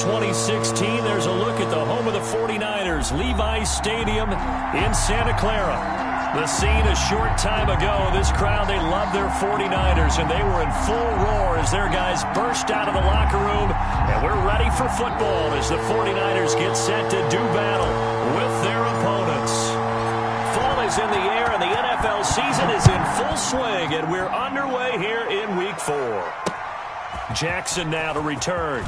2016, there's a look at the home of the 49ers, Levi's Stadium in Santa Clara. The scene a short time ago, this crowd, they love their 49ers, and they were in full roar as their guys burst out of the locker room, and we're ready for football as the 49ers get set to do battle with their opponents. Fall is in the air, and the NFL season is in full swing, and we're underway here in Week 4. Jackson now to return.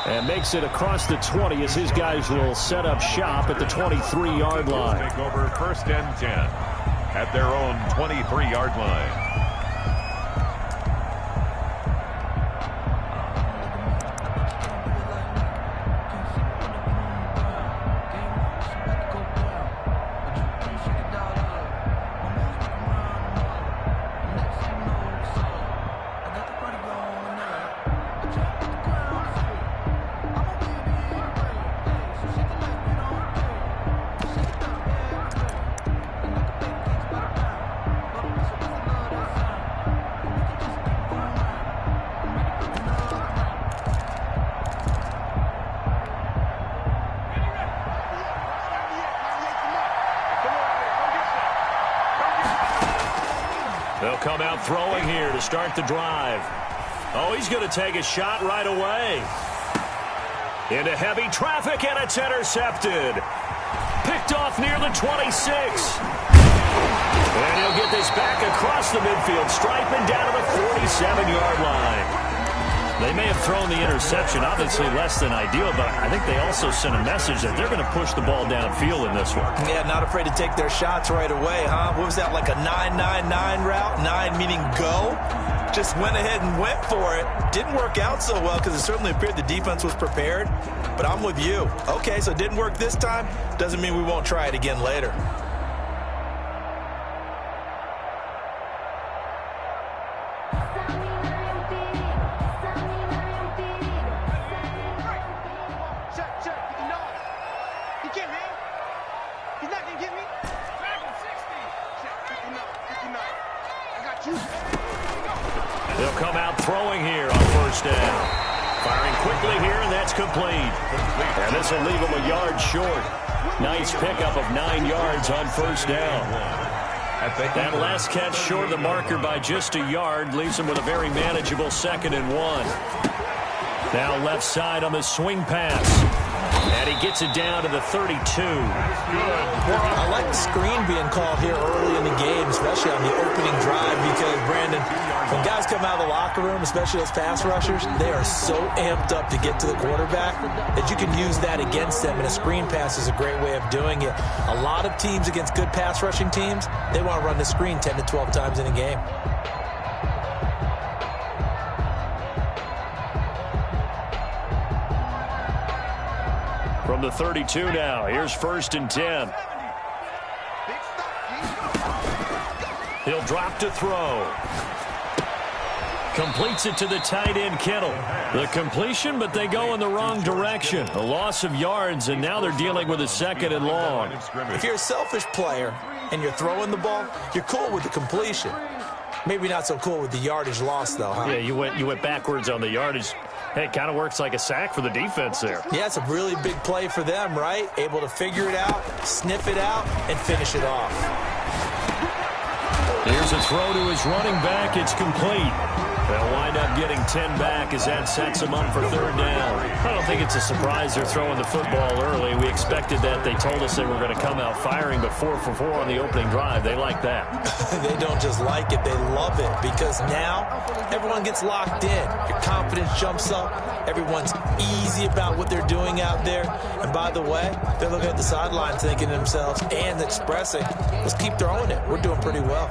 And makes it across the 20 as his guys will set up shop at the 23-yard line. Take over 1st and 10 at their own 23-yard line. They'll come out throwing here to start the drive. Oh, he's going to take a shot right away. Into heavy traffic, and it's intercepted. Picked off near the 26. And he'll get this back across the midfield stripe and down to the 47-yard line. They may have thrown the interception, obviously less than ideal, but I think they also sent a message that they're going to push the ball downfield in this one. Yeah, not afraid to take their shots right away, huh? What was that, like a 9-9-9 route? 9 meaning go? Just went ahead and went for it. Didn't work out so well because it certainly appeared the defense was prepared, but I'm with you. Okay, so it didn't work this time. Doesn't mean we won't try it again later. They'll come out throwing here on 1st down. Firing quickly here, and that's complete. And this will leave them a yard short. Nice pickup of 9 yards on 1st down. That last catch short of the marker by just a yard leaves them with a very manageable 2nd and 1. Now left side on the swing pass. And he gets it down to the 32. I like the screen being called here early in the game, especially on the opening drive, because, Brandon, when guys come out of the locker room, especially those pass rushers, they are so amped up to get to the quarterback that you can use that against them, and a screen pass is a great way of doing it. A lot of teams against good pass rushing teams, they want to run the screen 10 to 12 times in a game. From the 32 now, here's 1st and 10. He'll drop to throw. Completes it to the tight end, Kittle. The completion, but they go in the wrong direction. A loss of yards, and now they're dealing with a 2nd and long. If you're a selfish player and you're throwing the ball, you're cool with the completion. Maybe not so cool with the yardage loss, though, huh? Yeah, you went backwards on the yardage. Hey, it kind of works like a sack for the defense there. Yeah, it's a really big play for them, right? Able to figure it out, sniff it out, and finish it off. Here's a throw to his running back. It's complete. They'll wind up getting 10 back as that sets them up for 3rd down. I don't think it's a surprise they're throwing the football early. We expected that. They told us they were going to come out firing, but 4 for 4 on the opening drive. They like that. They don't just like it. They love it, because now everyone gets locked in. Your confidence jumps up. Everyone's easy about what they're doing out there. And by the way, they're looking at the sideline thinking to themselves and expressing, let's keep throwing it. We're doing pretty well.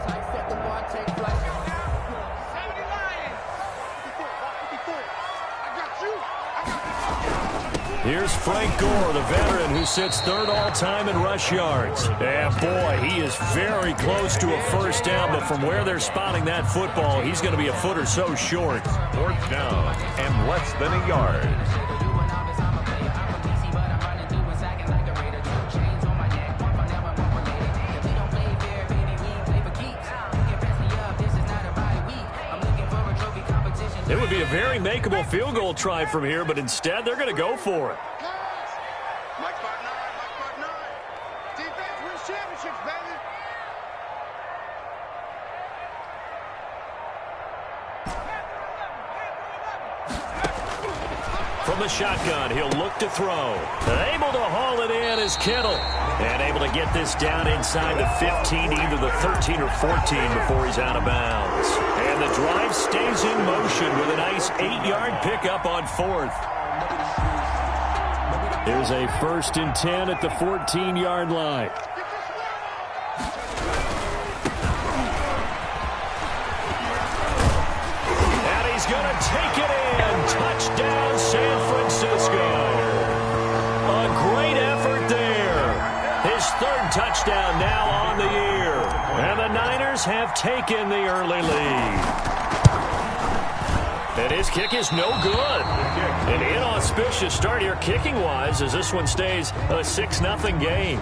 Here's Frank Gore, the veteran who sits 3rd all-time in rush yards. And boy, he is very close to a 1st down, but from where they're spotting that football, he's going to be a foot or so short. 4th down and less than a yard. It would be a very makeable field goal try from here, but instead they're going to go for it. Defense wins championships, baby. From the shotgun, he'll look to throw. Able to haul it in is Kittle. And able to get this down inside the 15, either the 13 or 14 before he's out of bounds. And the drive stays in motion with a nice 8-yard pickup on 4th. Here's a 1st and 10 at the 14-yard line. And he's going to take it in. Touchdown, San Francisco. A great effort there. His 3rd touchdown now on the year. And the Niners have taken the early lead. And his kick is no good. An inauspicious start here kicking-wise as this one stays a 6-0 game.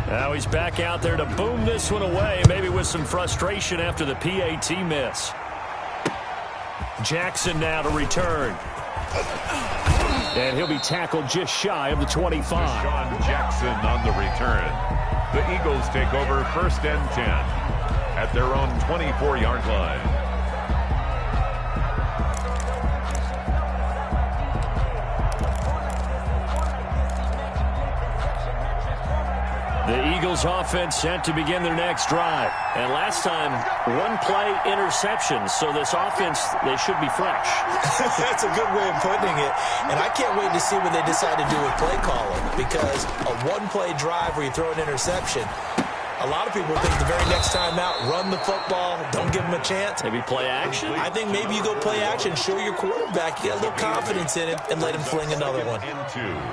Now he's back out there to boom this one away, maybe with some frustration after the PAT miss. Jackson now to return. And he'll be tackled just shy of the 25. Deshaun Jackson on the return. The Eagles take over 1st and 10 at their own 24-yard line. The Eagles offense set to begin their next drive. And last time, 1-play interception. So this offense, they should be fresh. That's a good way of putting it. And I can't wait to see what they decide to do with play calling. Because a 1-play drive where you throw an interception, a lot of people think the very next time out, run the football, don't give them a chance. Maybe play action? I think maybe you go play action, show your quarterback, you get a little confidence in him, and let him fling another one.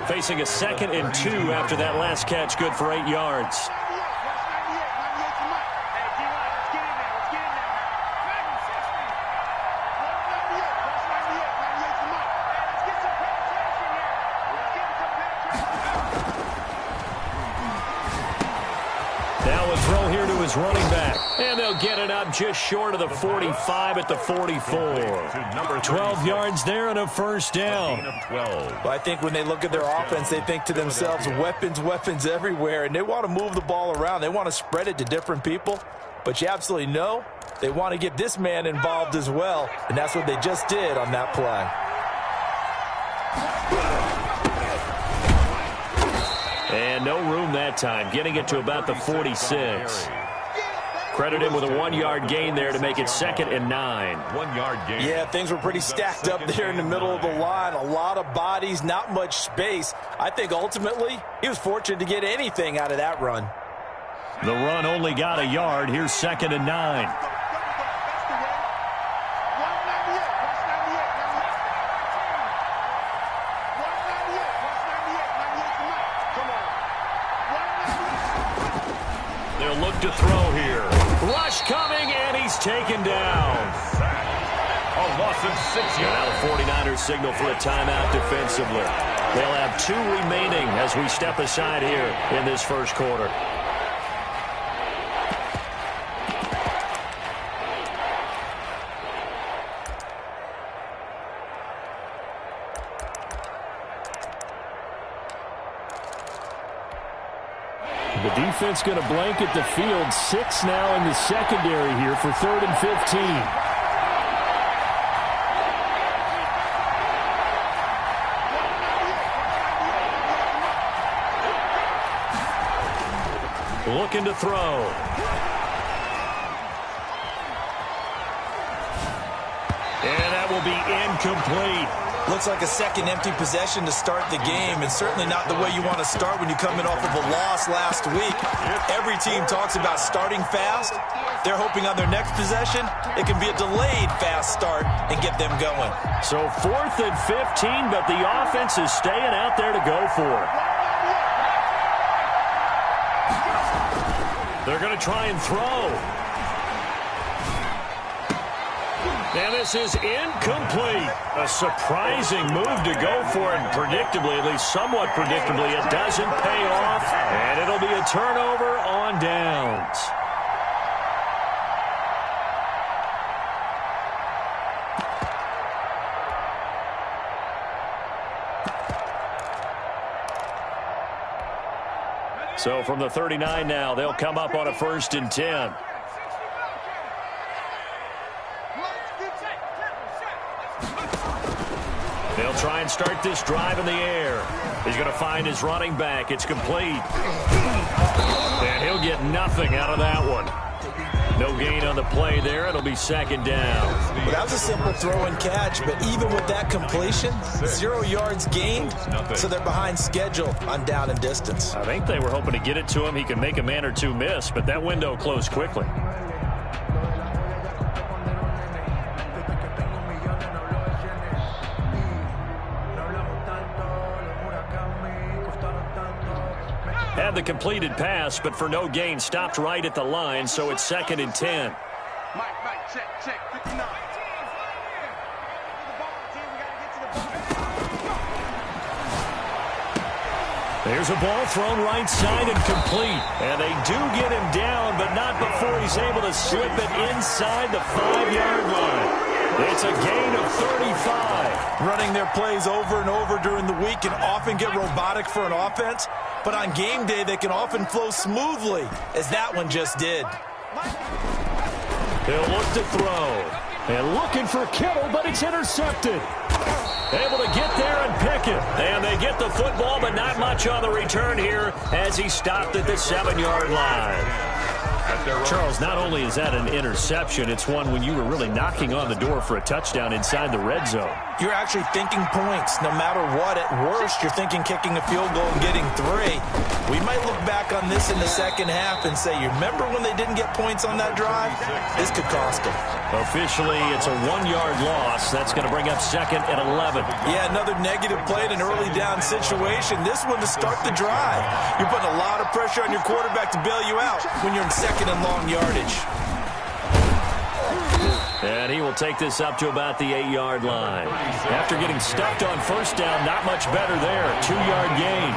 Facing a 2nd and 2 after that last catch, good for 8 yards. Running back, and they'll get it up just short of the 45 at the 44. 12 yards there and a 1st down. Well, I think when they look at their offense, they think to themselves, weapons everywhere, and they want to move the ball around. They want to spread it to different people, but you absolutely know they want to get this man involved as well, and that's what they just did on that play. And no room that time, getting it to about the 46. Credit him with a 1-yard gain there to make it 2nd and 9. 1-yard gain. Yeah, things were pretty stacked up there in the middle of the line. A lot of bodies, not much space. I think ultimately he was fortunate to get anything out of that run. The run only got a yard. Here's 2nd and 9. They'll look to throw here. Rush coming, and he's taken down. A loss of 6 yards. Now the 49ers signal for a timeout defensively. They'll have 2 remaining as we step aside here in this 1st quarter. The defense going to blanket the field. 6 now in the secondary here for 3rd and 15. Looking to throw. And that will be incomplete. Looks like a second empty possession to start the game, and certainly not the way you want to start when you're coming off of a loss last week. Every team talks about starting fast. They're hoping on their next possession, it can be a delayed fast start and get them going. So 4th and 15, but the offense is staying out there to go for it. They're going to try and throw. And this is incomplete. A surprising move to go for it. Predictably, at least somewhat predictably, it doesn't pay off. And it'll be a turnover on downs. So from the 39 now, they'll come up on a 1st and 10. They'll try and start this drive in the air. He's going to find his running back. It's complete. And he'll get nothing out of that one. No gain on the play there. It'll be 2nd down. Well, that was a simple throw and catch, but even with that completion, 0 yards gained, so they're behind schedule on down and distance. I think they were hoping to get it to him. He could make a man or two miss, but that window closed quickly. Had the completed pass, but for no gain, stopped right at the line, so it's 2nd and 10. Mike, check, 59. There's a ball thrown right side and complete. And they do get him down, but not before he's able to slip it inside the 5-yard line. It's a gain of 35. Running their plays over and over during the week can often get robotic for an offense, but on game day they can often flow smoothly, as that one just did. They'll look to throw. And looking for Kittle, but it's intercepted. Able to get there and pick it. And they get the football, but not much on the return here as he stopped at the 7-yard line. Charles, not only is that an interception, it's one when you were really knocking on the door for a touchdown inside the red zone. You're actually thinking points. No matter what, at worst, you're thinking kicking a field goal and getting 3. We might look back on this in the second half and say, you remember when they didn't get points on that drive? This could cost them. Officially, it's a 1-yard loss. That's going to bring up 2nd and 11. Yeah, another negative play in an early down situation. This one to start the drive. You're putting a lot of pressure on your quarterback to bail you out when you're in 2nd and long yardage. And he will take this up to about the 8-yard line. After getting stuffed on 1st down, not much better there. 2-yard gain.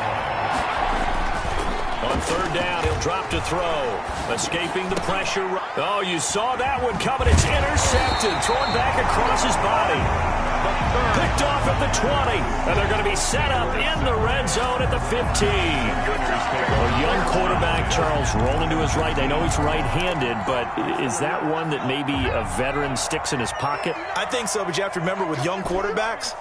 On 3rd down, he'll drop to throw. Escaping the pressure. Oh, you saw that one coming. It's intercepted. Thrown back across his body. Picked off at the 20. And they're going to be set up in the red zone at the 15. A young quarterback, Charles, rolling to his right. I know he's right-handed, but is that one that maybe a veteran sticks in his pocket? I think so, but you have to remember with young quarterbacks,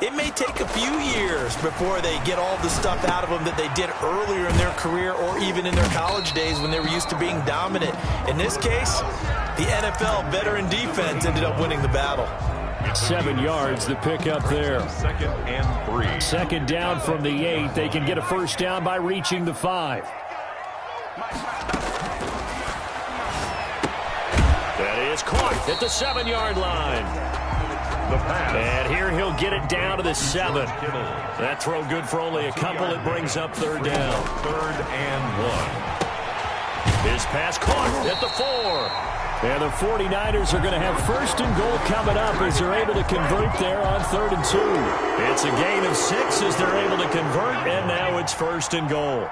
it may take a few years before they get all the stuff out of them that they did earlier in their career or even in their college days when they were used to being dominant. In this case, the NFL veteran defense ended up winning the battle. 7 yards, the pick up there. 2nd and 3. 2nd down from the 8. They can get a 1st down by reaching the 5. That is caught at the 7-yard line. The pass. And here he'll get it down to the 7. That throw good for only a couple. It brings up 3rd down. 3rd and 1. His pass caught at the 4. And the 49ers are going to have 1st and goal coming up as they're able to convert there on 3rd and 2. It's a gain of 6 as they're able to convert, and now it's 1st and goal.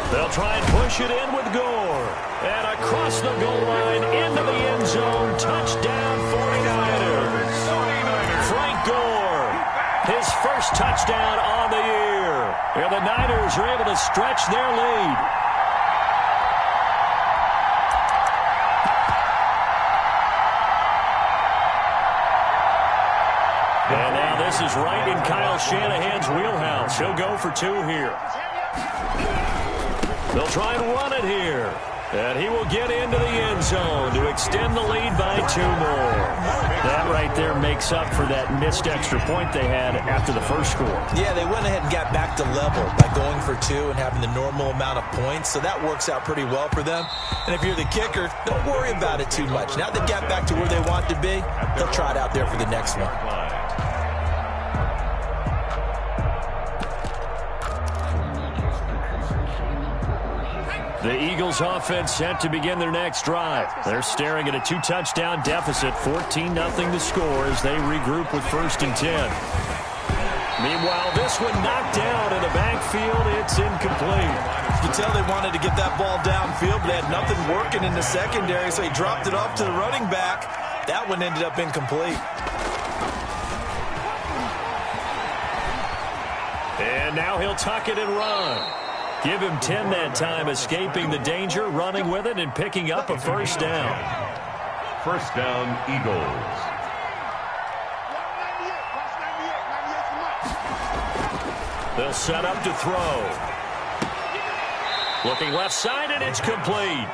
They'll try and push it in with Gore. And across the goal line into the end zone. Touchdown 49ers. Frank Gore, his first touchdown on the year. And the Niners are able to stretch their lead. And now this is right in Kyle Shanahan's wheelhouse. He'll go for 2 here. They'll try and run it here. And he will get into the end zone to extend the lead by 2 more. That right there makes up for that missed extra point they had after the first score. Yeah, they went ahead and got back to level by going for 2 and having the normal amount of points. So that works out pretty well for them. And if you're the kicker, don't worry about it too much. Now they got back to where they want to be, they'll try it out there for the next one. The Eagles offense set to begin their next drive. They're staring at a 2-touchdown deficit, 14-0 to score as they regroup with 1st and 10. Meanwhile, this one knocked down in the backfield. It's incomplete. You can tell they wanted to get that ball downfield, but they had nothing working in the secondary, so he dropped it off to the running back. That one ended up incomplete. And now he'll tuck it and run. Give him 10 that time, escaping the danger, running with it, and picking up a first down. First down, Eagles. They'll set up to throw. Looking left side, and it's complete.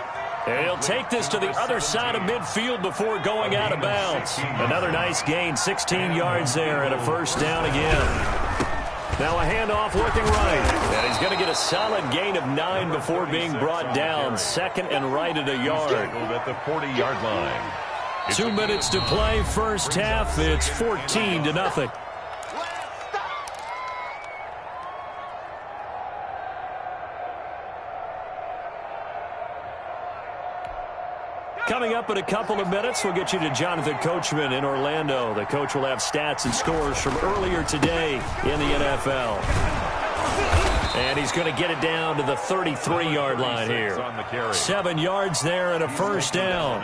And he'll take this to the other side of midfield before going out of bounds. Another nice gain, 16 yards there, and a first down again. Now a handoff looking right. And he's going to get a solid gain of 9 before being brought down. Second and right at a yard. At the 40-yard line. 2 minutes to play, first half. It's 14-0. Coming up in a couple of minutes, we'll get you to Jonathan Coachman in Orlando. The coach will have stats and scores from earlier today in the NFL. And he's going to get it down to the 33-yard line here. 7 yards there and a first down.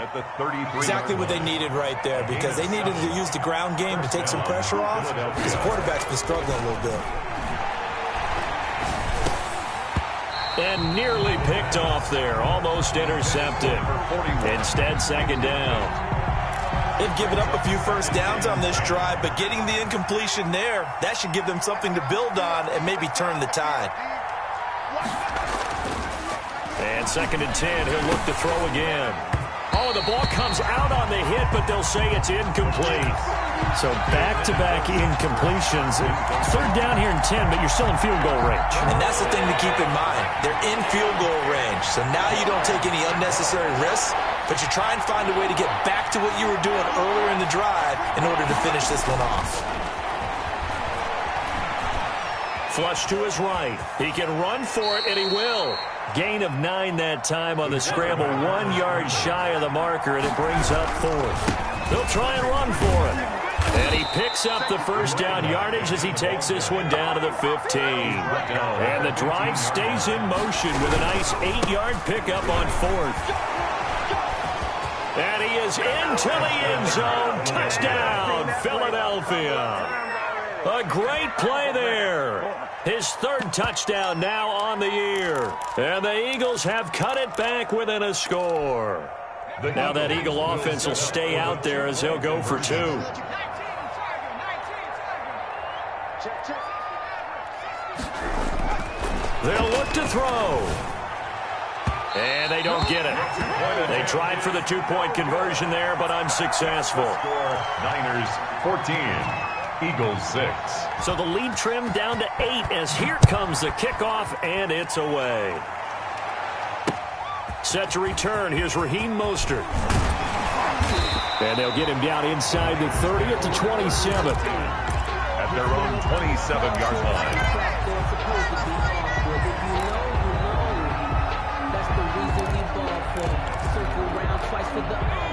Exactly what they needed right there, because they needed to use the ground game to take some pressure off, because the quarterback's been struggling a little bit. And nearly picked off there. Almost intercepted. Instead, second down. They've given up a few first downs on this drive, but getting the incompletion there, that should give them something to build on and maybe turn the tide. And second and 10, he'll look to throw again. Oh, the ball comes out on the hit, but they'll say it's incomplete. So back-to-back incompletions. Third down here and 10, but you're still in field goal range. And that's the thing to keep in mind. They're in field goal range. So now you don't take any unnecessary risks, but you try and find a way to get back to what you were doing earlier in the drive in order to finish this one off. Flush to his right. He can run for it, and he will. Gain of 9 that time on the scramble. 1 yard shy of the marker, and it brings up fourth. They'll try and run for it. And he picks up the first down yardage as he takes this one down to the 15. And the drive stays in motion with a nice 8-yard pickup on fourth. And he is into the end zone. Touchdown, Philadelphia. A great play there. His third touchdown now on the year. And the Eagles have cut it back within a score. Now that Eagle offense will stay out there as they'll go for 2. They'll look to throw. And they don't get it. They tried for the 2-point conversion there, but unsuccessful. Niners 14. Eagles 6. So the lead trimmed down to 8 as here comes the kickoff, and it's away. Set to return. Here's Raheem Mostert. And they'll get him down inside the 30 at the 27. At their own 27-yard line.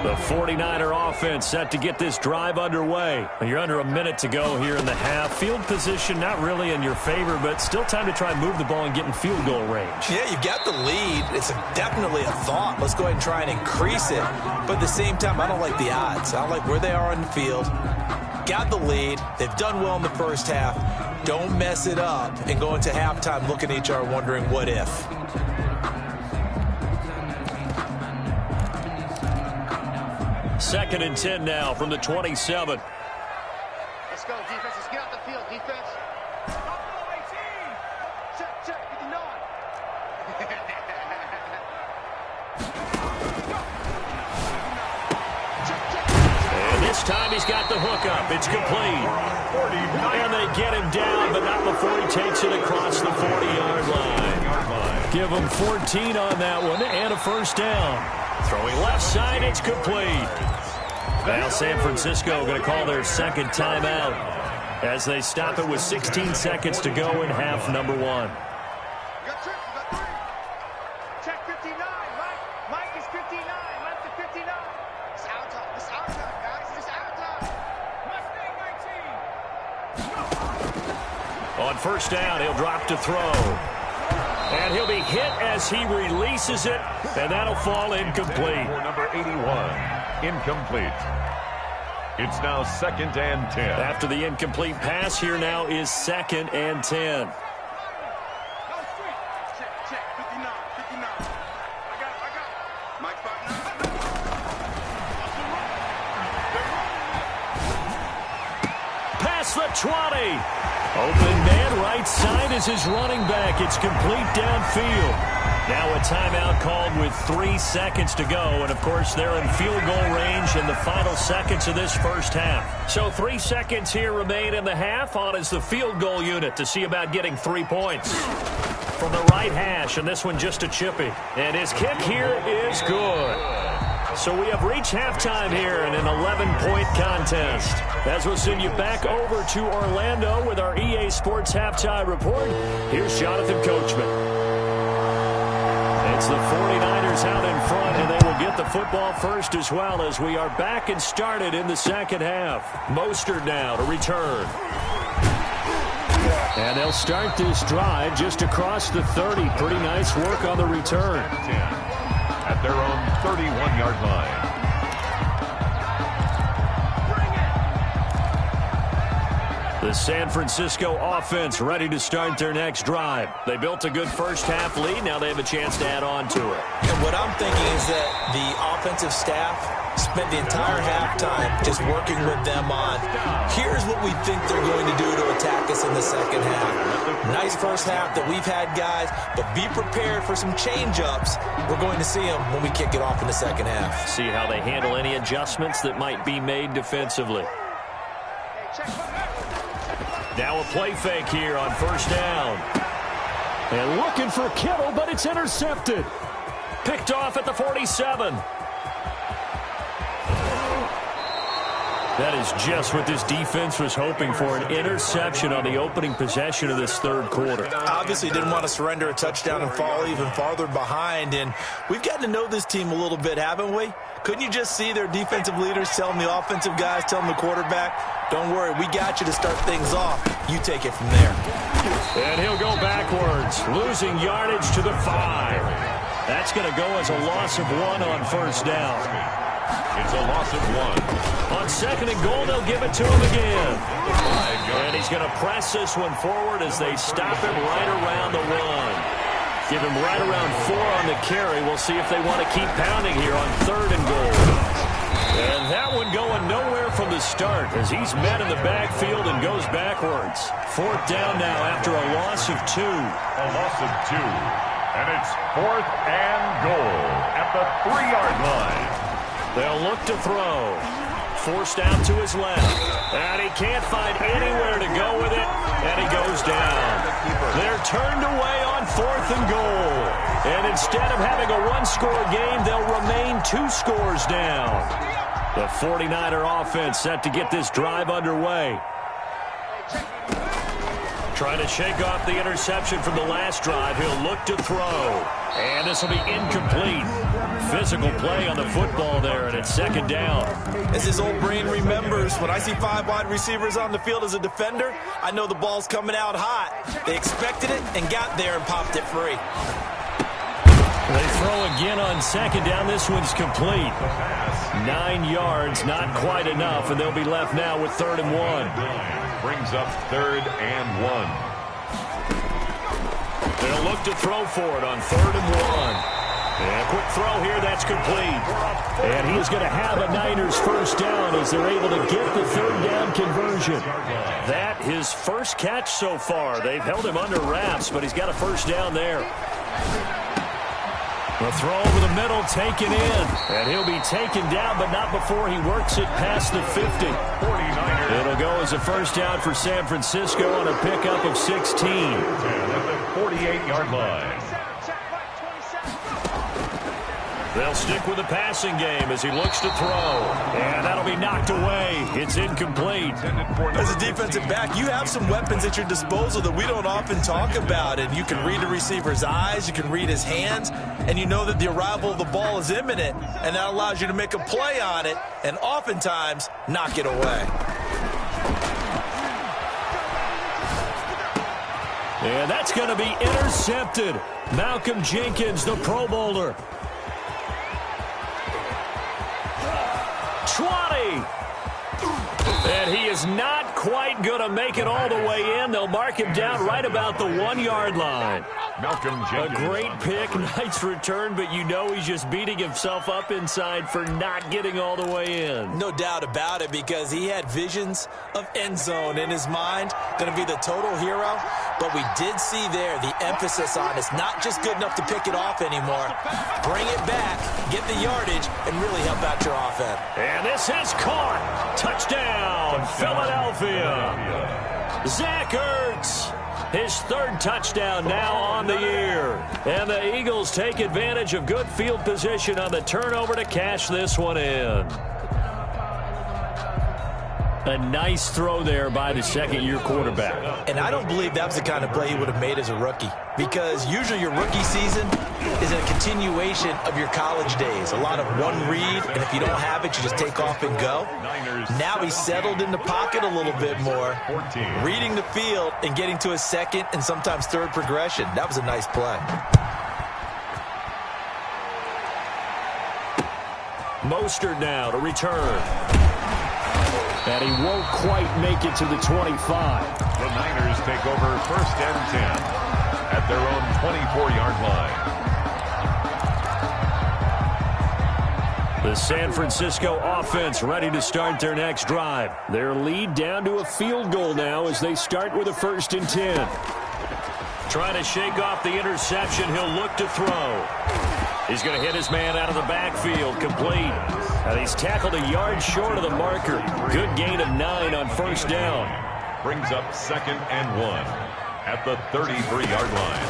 The 49er offense set to get this drive underway. You're under a minute to go here in the half. Field position not really in your favor, but still time to try and move the ball and get in field goal range. Yeah, you've got the lead. It's definitely a thought. Let's go ahead and try and increase it. But at the same time, I don't like the odds. I don't like where they are on the field. Got the lead. They've done well in the first half. Don't mess it up and go into halftime looking at each other wondering what if. Second and 10 now from the 27. Let's go, defense. Let's get out the field, defense. Check, check, 59. And this time he's got the hook up. It's complete. And they get him down, but not before he takes it across the 40-yard line. Give him 14 on that one and a first down. Throwing left side, it's complete. Now San Francisco going to call their second timeout as they stop it with 16 seconds to go in half number 1. Got trick, got 3. Check 59. Mike is 59. Mike is 59. It's our time. It's our time, guys. It's our time. Mustang 19. On first down, he'll drop to throw. And he'll be hit as he releases it, and that'll fall incomplete. For number 81, incomplete. It's now second and 10. After the incomplete pass, here now is second and 10. Open man right side is his running back. It's complete downfield. Now a timeout called with 3 seconds to go. And, of course, they're in field goal range in the final seconds of this first half. So 3 seconds here remain in the half. On is the field goal unit to see about getting 3 points. From the right hash, and this one just a chippy. And his kick here is good. So we have reached halftime here in an 11-point contest. As we'll send you back over to Orlando with our EA Sports Halftime Report, here's Jonathan Coachman. It's the 49ers out in front, and they will get the football first as well as we are back and started in the second half. Mostert now to return. And they'll start this drive just across the 30. Pretty nice work on the return. At their own 31-yard line. The San Francisco offense ready to start their next drive. They built a good first-half lead. Now they have a chance to add on to it. And what I'm thinking is that the offensive staff spent the entire halftime just working with them on, here's what we think they're going to do to attack us in the second half. Nice first half that we've had, guys, but be prepared for some change-ups. We're going to see them when we kick it off in the second half. See how they handle any adjustments that might be made defensively. Now a play fake here on first down. And looking for Kittle, but it's intercepted. Picked off at the 47. That is just what this defense was hoping for, an interception on the opening possession of this third quarter. Obviously didn't want to surrender a touchdown and fall even farther behind, and we've gotten to know this team a little bit, haven't we? Couldn't you just see their defensive leaders telling the offensive guys, telling the quarterback, don't worry, we got you to start things off. You take it from there. And he'll go backwards, losing yardage to the 5. That's going to go as a loss of 1 on first down. It's a loss of 1. On second and goal, they'll give it to him again. And he's going to press this one forward as they stop him right around the 1. Give him right around 4 on the carry. We'll see if they want to keep pounding here on third and goal. And that one going nowhere from the start as he's met in the backfield and goes backwards. Fourth down now after a loss of 2. A loss of 2. And it's 4th and goal at the 3-yard line. They'll look to throw. Forced out to his left. And he can't find anywhere to go with it. And he goes down. They're turned away on 4th and goal. And instead of having a 1-score game, they'll remain 2 scores down. The 49er offense set to get this drive underway. Trying to shake off the interception from the last drive. He'll look to throw. And this will be incomplete. Physical play on the football there, and it's second down. As his old brain remembers, when I see 5 wide receivers on the field as a defender, I know the ball's coming out hot. They expected it and got there and popped it free. They throw again on second down. This one's complete. 9 yards, not quite enough, and they'll be left now with 3rd and 1. Brings up 3rd and 1. They'll look to throw for it on 3rd and 1. And a quick throw here, that's complete. And he is going to have a Niners first down as they're able to get the 3rd down conversion. That his first catch so far. They've held him under wraps, but he's got a first down there. The throw over the middle, taken in. And he'll be taken down, but not before he works it past the 50. It'll go as a first down for San Francisco on a pickup of 16. At the 48-yard line. They'll stick with the passing game as he looks to throw. And that'll be knocked away. It's incomplete. As a defensive back, you have some weapons at your disposal that we don't often talk about. And you can read a receiver's eyes, you can read his hands, and you know that the arrival of the ball is imminent. And that allows you to make a play on it and oftentimes knock it away. And that's going to be intercepted. Malcolm Jenkins, the Pro Bowler. 20. And he is not quite going to make it all the way in. They'll mark him down right about the 1-yard line. Malcolm Jenkins. A great pick, nice return, but you know he's just beating himself up inside for not getting all the way in. No doubt about it, because he had visions of end zone in his mind. Going to be the total hero. But we did see there the emphasis on it's not just good enough to pick it off anymore. Bring it back, get the yardage, and really help out your offense. And this is caught. Touchdown, Philadelphia. Zach Ertz, his 3rd touchdown now on the year. And the Eagles take advantage of good field position on the turnover to cash this one in. A nice throw there by the second-year quarterback. And I don't believe that was the kind of play he would have made as a rookie, because usually your rookie season is a continuation of your college days. A lot of one read, and if you don't have it, you just take off and go. Now he's settled in the pocket a little bit more, reading the field and getting to his second and sometimes third progression. That was a nice play. Mostert now to return. And he won't quite make it to the 25. The Niners take over 1st and 10 at their own 24-yard line. The San Francisco offense ready to start their next drive. Their lead down to a field goal now as they start with a 1st and 10. Trying to shake off the interception. He'll look to throw. He's going to hit his man out of the backfield, complete. And he's tackled a yard short of the marker. Good gain of 9 on 1st down. Brings up 2nd and 1 at the 33-yard line.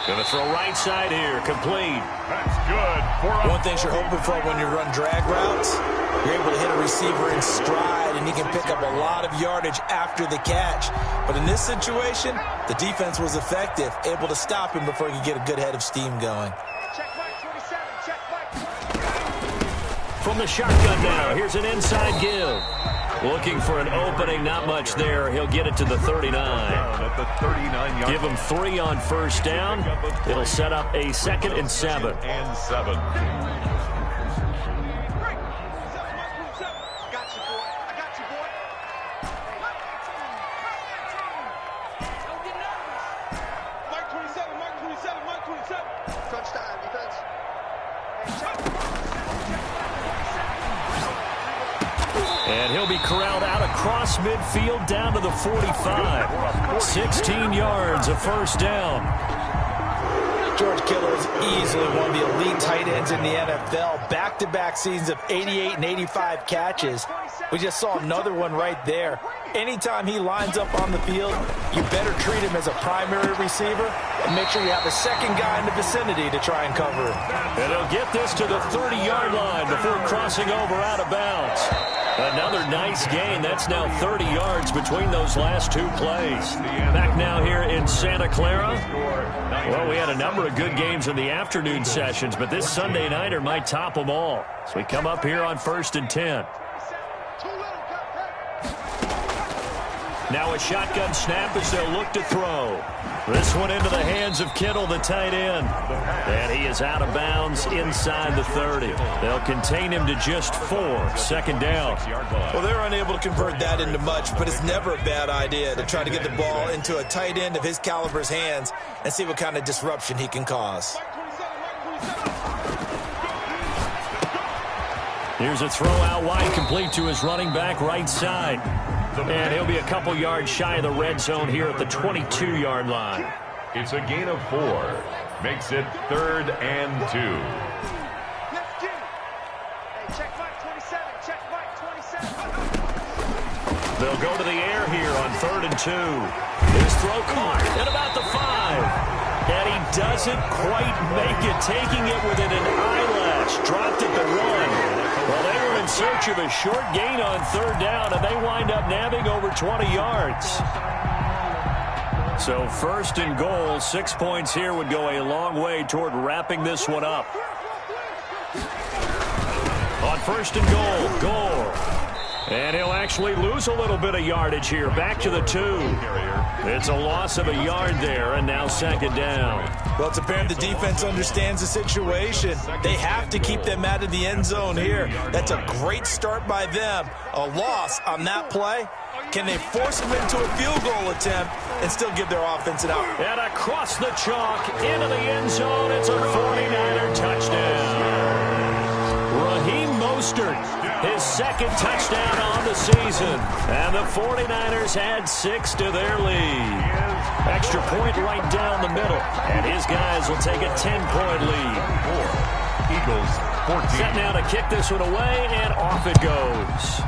Going to throw right side here, complete. That's good. One thing you're hoping for when you run drag routes, you're able to hit a receiver in stride, and he can pick up a lot of yardage after the catch. But in this situation, the defense was effective, able to stop him before he could get a good head of steam going. Check Mike 27. Check Mike. From the shotgun now, here's an inside give. Looking for an opening, not much there. He'll get it to the 39. At the 39-yard. Give him 3 on 1st down. It'll set up a 2nd and 7. And 7. And he'll be corralled out across midfield down to the 45. 16 yards, a 1st down. George Kittle is easily one of the elite tight ends in the NFL. Back-to-back seasons of 88 and 85 catches. We just saw another one right there. Anytime he lines up on the field, you better treat him as a primary receiver and make sure you have a second guy in the vicinity to try and cover him. And he'll get this to the 30-yard line before crossing over out of bounds. Another nice gain. That's now 30 yards between those last 2 plays. Back now here in Santa Clara. Well, we had a number of good games in the afternoon sessions, but this Sunday nighter might top them all. So we come up here on 1st and 10. Now a shotgun snap as they'll look to throw. This one into the hands of Kittle, the tight end. And he is out of bounds inside the 30. They'll contain him to just 4. 2nd down. Well, they're unable to convert that into much, but it's never a bad idea to try to get the ball into a tight end of his caliber's hands and see what kind of disruption he can cause. Here's a throw out wide, complete to his running back right side. And he'll be a couple yards shy of the red zone here at the 22-yard line. It's a gain of 4. Makes it 3rd and 2. Let's get it. Hey, check Mike 27. Check Mike 27. They'll go to the air here on 3rd and 2. His throw caught at about the 5. And he doesn't quite make it, taking it within an eyelash. Dropped at the 1. Well, they were in search of a short gain on 3rd down, and they wind up nabbing over 20 yards. So 1st and goal, 6 points here would go a long way toward wrapping this one up. On 1st and goal. And he'll actually lose a little bit of yardage here. Back to the 2. It's a loss of a yard there, and now 2nd down. Well, it's apparent the defense understands the situation. They have to keep them out of the end zone here. That's a great start by them. A loss on that play. Can they force them into a field goal attempt and still give their offense an out? And across the chalk, into the end zone, it's a 49er touchdown. Raheem Mostert, his second touchdown on the season. And the 49ers add 6 to their lead. Extra point right down the middle. And his guys will take a 10-point lead. Eagles 14. Set now to kick this one away, and off it goes.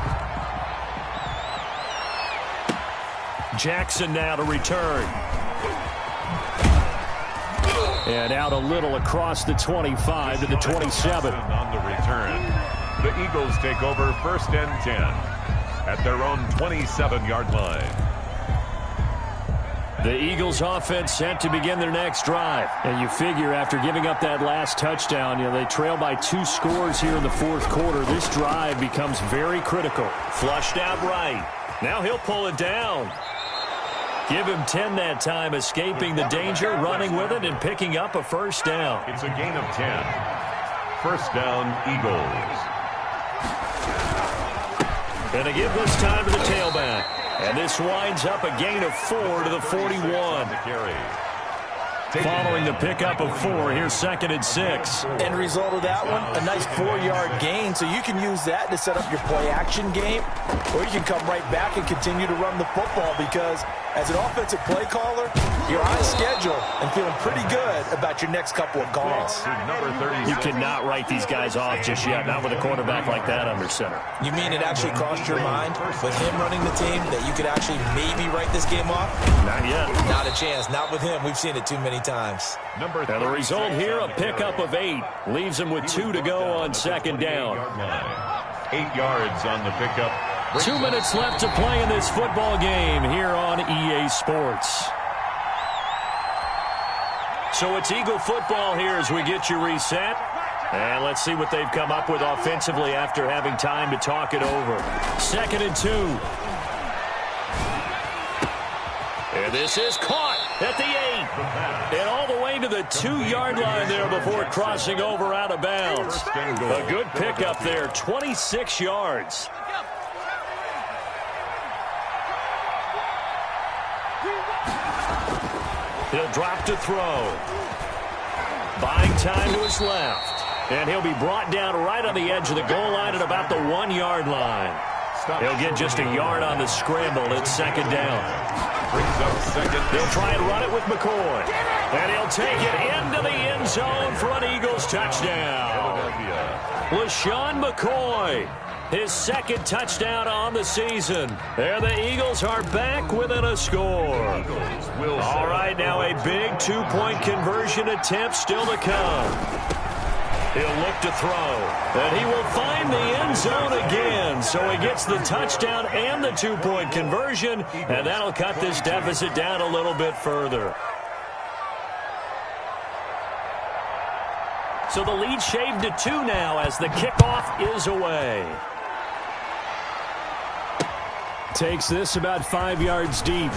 Jackson now to return. And out a little across the 25 to the 27. On the return, the Eagles take over 1st and 10 at their own 27-yard line. The Eagles offense set to begin their next drive. And you figure after giving up that last touchdown, they trail by 2 scores here in the 4th quarter. This drive becomes very critical. Flushed out right. Now he'll pull it down. Give him 10 that time, escaping the danger, running with it, and picking up a first down. It's a gain of 10. First down, Eagles. Going to give this time to the tailback. And this winds up a gain of 4 to the 41. Following the pickup of 4, here's 2nd and 6. End result of that one, a nice 4-yard gain. So you can use that to set up your play-action game, or you can come right back and continue to run the football because as an offensive play caller, you're on schedule and feeling pretty good about your next couple of calls. You cannot write these guys off just yet, not with a quarterback like that under center. You mean it actually crossed your mind with him running the team that you could actually maybe write this game off? Not yet. Not a chance. Not with him. We've seen it too many times. Now the result here, a pickup of 8. Leaves him with 2 to go on 2nd down. 8 yards on the pickup. 2 minutes left to play in this football game here on EA Sports. So it's Eagle football here as we get you reset. And let's see what they've come up with offensively after having time to talk it over. 2nd and 2. And this is caught at the 8. And all the way to the 2-yard line there before crossing over out of bounds. A good pickup there, 26 yards. He'll drop to throw. Buying time to his left. And he'll be brought down right on the edge of the goal line at about the 1-yard line. He'll get just a yard on the scramble. It's 2nd down. Brings up 2nd. They'll try and run it with McCoy. And he'll take it into the end zone for an Eagles touchdown. LaShawn McCoy, his 2nd touchdown on the season. And the Eagles are back within a score. All right, now a big 2-point conversion attempt still to come. He'll look to throw, and he will find the end zone again. So he gets the touchdown and the 2-point conversion, and that'll cut this deficit down a little bit further. So the lead shaved to 2 now as the kickoff is away. Takes this about 5 yards deep.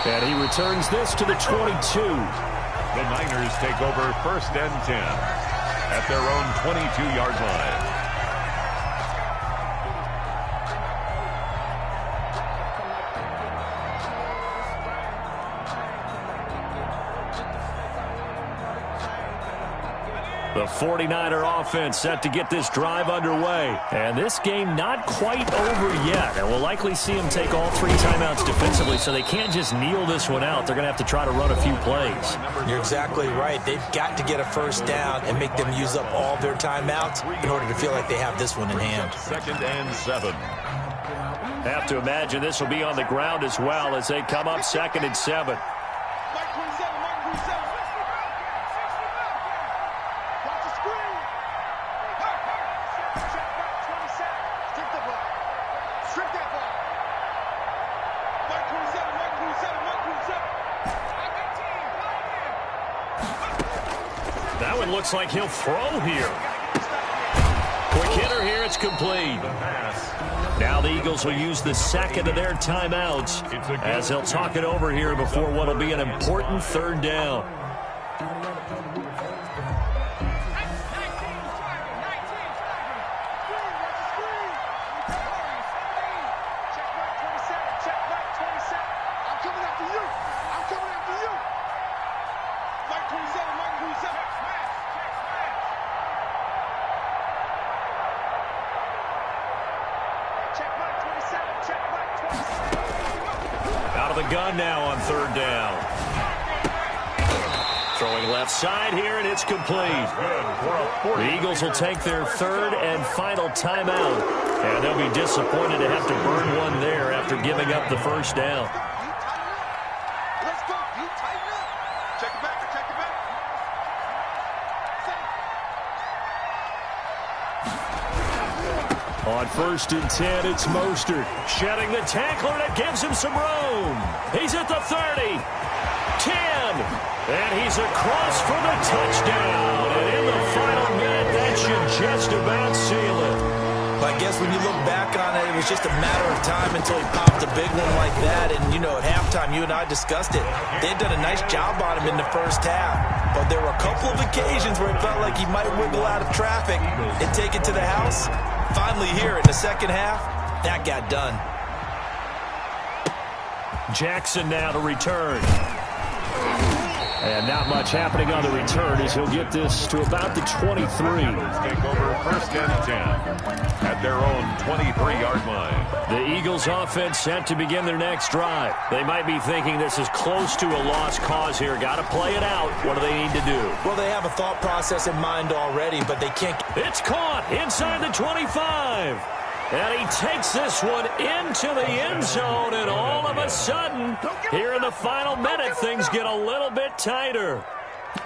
And he returns this to the 22. The Niners take over 1st and 10 at their own 22-yard line. The 49er offense set to get this drive underway. And this game not quite over yet. And we'll likely see them take all 3 timeouts defensively, so they can't just kneel this one out. They're going to have to try to run a few plays. You're exactly right. They've got to get a first down and make them use up all their timeouts in order to feel like they have this one in hand. 2nd and 7. Have to imagine this will be on the ground as well as they come up 2nd and 7. That one looks like he'll throw here. Quick hitter here here. It's complete. Now the Eagles will use the second of their timeouts as they'll talk it over here before what will be an important third down. Out of the gun now on third down. Throwing left side here, and it's complete. The Eagles will take their third and final timeout, and they'll be disappointed to have to burn one there after giving up the first down. On 1st and 10, it's Mostert. Shedding the tackler, and it gives him some room. He's at the 30, 10, and he's across for the touchdown. And in the final minute, that should just about seal it. I guess when you look back on it, it was just a matter of time until he popped a big one like that. And, you know, at halftime, you and I discussed it. They had done a nice job on him in the first half. But there were a couple of occasions where it felt like he might wiggle out of traffic and take it to the house. Finally here in the second half, that got done. Jackson now to return. And not much happening on the return as he'll get this to about the 23. Take over 1st and 10 at their own 23-yard line. The Eagles offense set to begin their next drive. They might be thinking this is close to a lost cause here. Got to play it out. What do they need to do? Well, they have a thought process in mind already, but they can't. It's caught inside the 25. And he takes this one into the end zone, and all of a sudden, here in the final minute, things get a little bit tighter.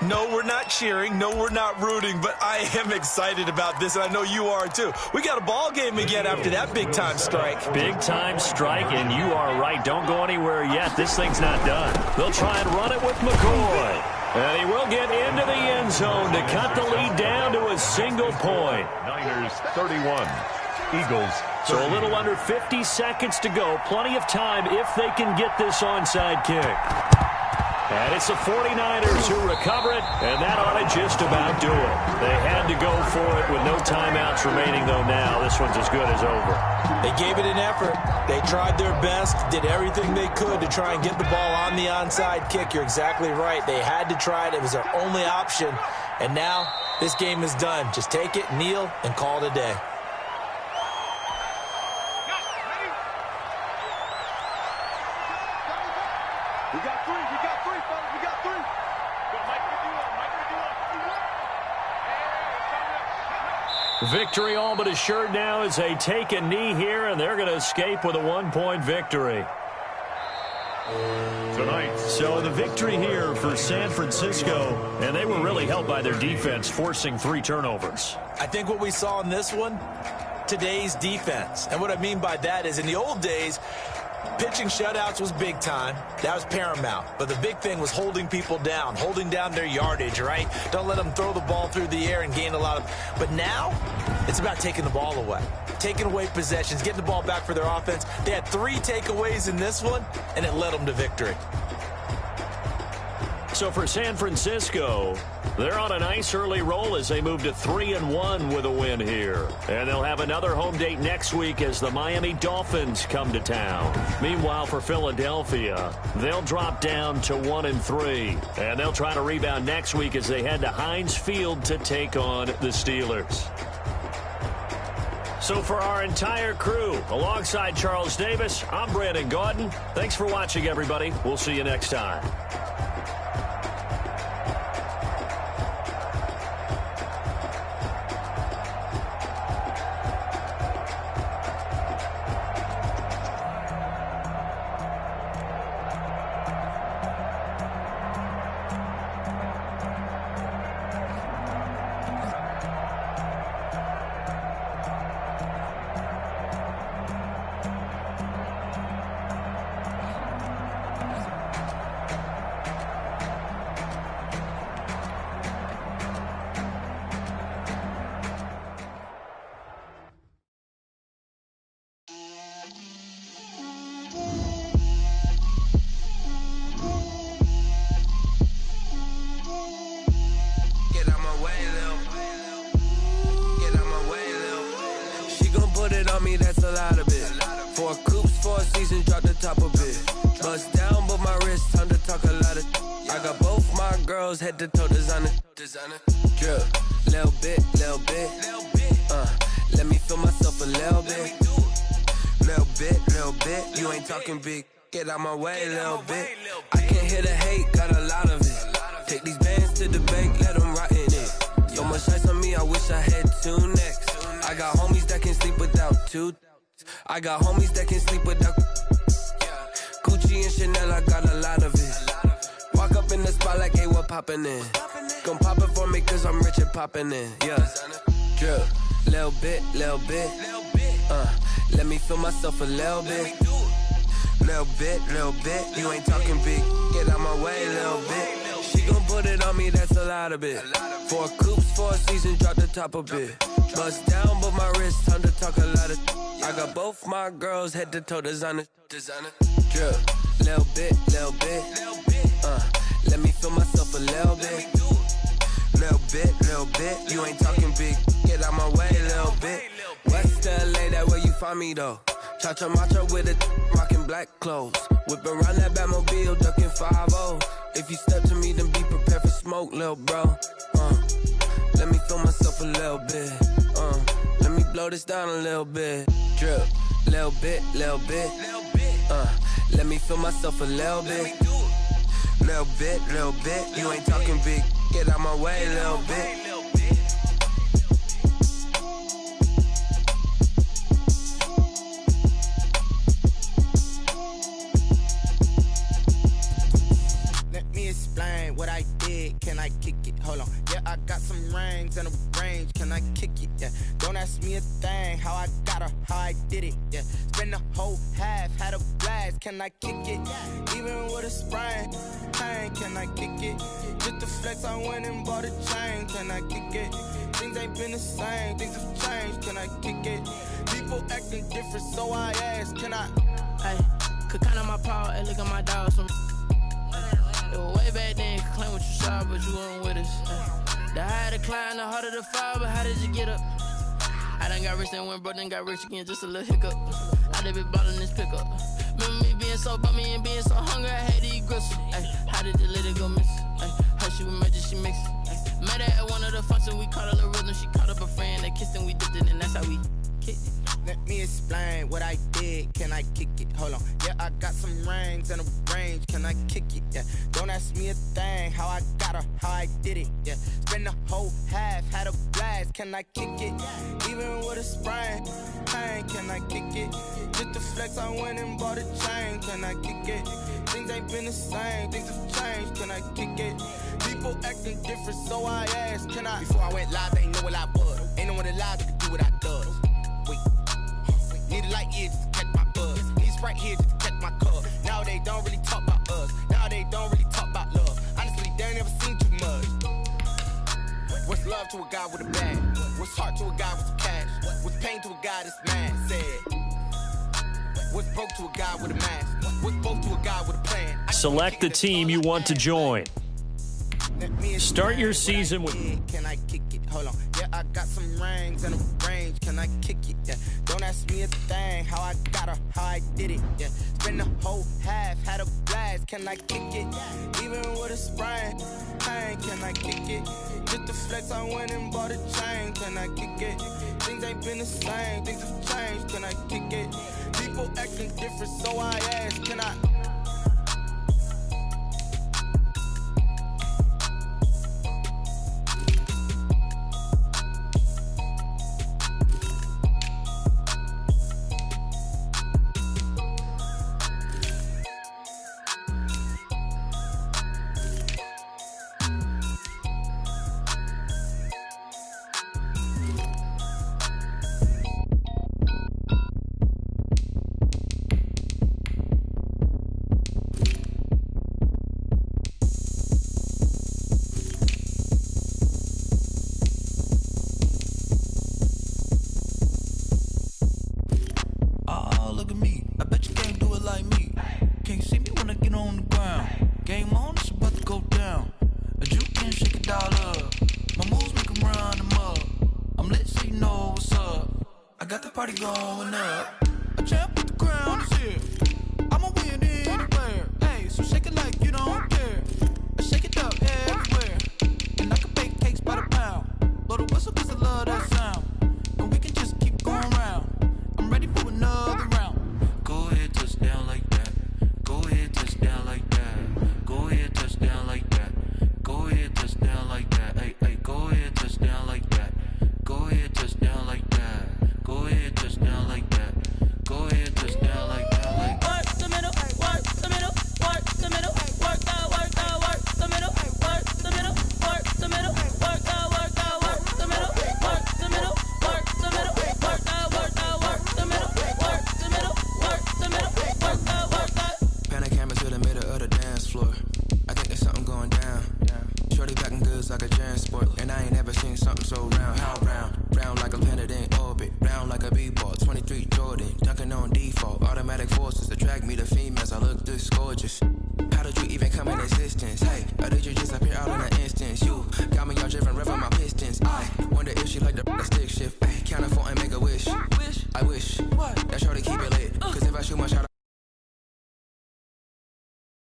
No, we're not cheering. No, we're not rooting, but I am excited about this, and I know you are too. We got a ball game again after that big-time strike. Big-time strike, and you are right. Don't go anywhere yet. This thing's not done. They'll try and run it with McCoy. And he will get into the end zone to cut the lead down to a single point. Niners 31. Eagles. So a little under 50 seconds to go. Plenty of time if they can get this onside kick. And it's the 49ers who recover it, and that ought to just about do it. They had to go for it with no timeouts remaining, though now. This one's as good as over. They gave it an effort. They tried their best, did everything they could to try and get the ball on the onside kick. You're exactly right. They had to try it. It was their only option. And now this game is done. Just take it, kneel, and call it a day. We got three, fellas. We got three. Victory all but assured now as they take a knee here, and they're going to escape with a one-point victory. Tonight. So the victory here for San Francisco, and they were really helped by their defense, forcing 3 turnovers. I think what we saw in this one, today's defense. And what I mean by that is in the old days, pitching shutouts was big time. That was paramount. But the big thing was holding people down, holding down their yardage, right? Don't let them throw the ball through the air and gain a lot of... But now, it's about taking the ball away. Taking away possessions, getting the ball back for their offense. They had 3 takeaways in this one, and it led them to victory. So for San Francisco, they're on a nice early roll as they move to 3-1 with a win here. And they'll have another home date next week as the Miami Dolphins come to town. Meanwhile, for Philadelphia, they'll drop down to 1-3. And they'll try to rebound next week as they head to Heinz Field to take on the Steelers. So for our entire crew, alongside Charles Davis, I'm Brandon Gaudin. Thanks for watching, everybody. We'll see you next time. put it on me, that's a lot of it. 4 coops, 4 seasons, drop the top of it. Bust down, but my wrist, time to talk a lot of. I got both my girls, head to toe designer. Drip, little bit. Let me feel myself a little bit. Little bit. You ain't talking big. Get out my way, little bit. I can't hear the hate, got a lot of it. Take these bands to the bank, let them rot in it. So much ice on me, I wish I had 2 necks. I got homies that can sleep without 2. I got homies that can sleep without. Gucci and Chanel, I got a lot of it. Walk up in the spot like, hey, what poppin' in? Gon' pop it for me, cause I'm rich and poppin' in. Yeah. Drip, little bit. Let me feel myself a little bit. Little bit. You ain't talking big. Get out my way, little bit. She gon' put it on me, that's a lot of it. 4 coops, 4 seasons, drop the top of it. Bust down, but my wrist, time to talk a lot of. I got both my girls, head to toe designer. Drip, little bit. Let me feel myself a little bit. Little bit. You ain't talking big. Get out my way, little bit. West LA, that where you find me though. Cha-cha matcha with it, rockin' black clothes. Whippin' around that Batmobile, duckin' 5-0. If you step to me, then be prepared for smoke, lil' bro. Let me feel myself a little bit. Let me blow this down a little bit. Drip, little bit. Let me feel myself a little bit. Little bit. You ain't talking big. Get out my way, little bit. Explain what I did, can I kick it? Hold on, yeah, I got some rings and a range, can I kick it? Yeah, don't ask me a thing, how I got her, how I did it. Yeah, spend the whole half, had a blast, can I kick it? Even with a sprain, pain, can I kick it? Just to flex, I went and bought a chain, can I kick it? Things ain't been the same, things have changed, can I kick it? People acting different, so I asked, can I? Hey, could count on my power, and look at my dogs from. It was way back then, could claim what you saw, but you weren't with us. The higher the climb, the harder the fall, but how did you get up? I done got rich and went broke, then got rich again, just a little hiccup. I done been ballin' this pickup. Remember me being so bummy and being so hungry, I had to eat gristle. How did you let it go miss? How she was magic, she mixed it. Met her at one of the functions, we caught a little rhythm, she caught up a friend, they kissed and we dipped it, and that's how we kicked it. Let me explain what I did, can I kick it? Hold on, yeah, I got some rings and a range, can I kick it? Yeah, don't ask me a thing, how I got her, how I did it. Yeah, spend the whole half, had a blast, can I kick it? Even with a sprain, pain, can I kick it? Just to flex, I went and bought a chain, can I kick it? Things ain't been the same, things have changed, can I kick it? People acting different, so I asked, can I? Before I went live, they ain't know what I was. Ain't no one alive that could do what I does. Wait. Need a light here just to catch my buzz. Need Sprite here just to catch my cup. Now they don't really talk about us. Now they don't really talk about love. Honestly, they ain't never seen too much. What's love to a guy with a bag? What's heart to a guy with some cash? What's pain to a guy that's mad? Said. What's broke to a guy with a mask? What's broke to a guy with a plan? Select the team you want to join. Start your season with. Can I kick it? Hold on. Yeah, I got some rings and a range. Can I kick it? Yeah. Don't ask me a thing. How I got her, how I did it. Yeah. Spend the whole half, had a blast. Can I kick it? Even with a sprain, pain. Can I kick it? Just to flex, I went and bought a chain. Can I kick it? Things ain't been the same. Things have changed. Can I kick it? People acting different, so I asked. Can I? got the party going up. A champ with the crown is here. I'ma win anywhere. Hey, so shake it like you don't care. Shake it up everywhere. And I can bake cakes by the pound. Blow the whistle 'cause I love that sound. And we can just keep going round. I'm ready for another round. Go ahead, touch down like that. Go ahead, touch down like that. Go ahead, touch down like that. Go ahead, touch down like that. Hey, hey, go ahead, touch down like that. Go ahead, touch down like that. Go ahead, touch down like that. Go ahead, touch down like that. Like work the middle, work the middle, work the middle, work out, work out, work the middle, work the middle, work the middle, work out, work out, work the middle, work the middle, work the middle, work out, work out, work the middle, work the middle, work the middle, work out, work out. Panic camera to the middle of the dance floor. I think there's something going down. Shorty packing goods like a transport, and I ain't never seen something so round. How round? Round like a planet in orbit. Round like a b-ball. 23 Jordan, dunking on default. Automatic forces attract me to females. I look this gorgeous. How did you even come in existence? Hey, or did you just appear out in an instance? You got me all driven, revving my pistons.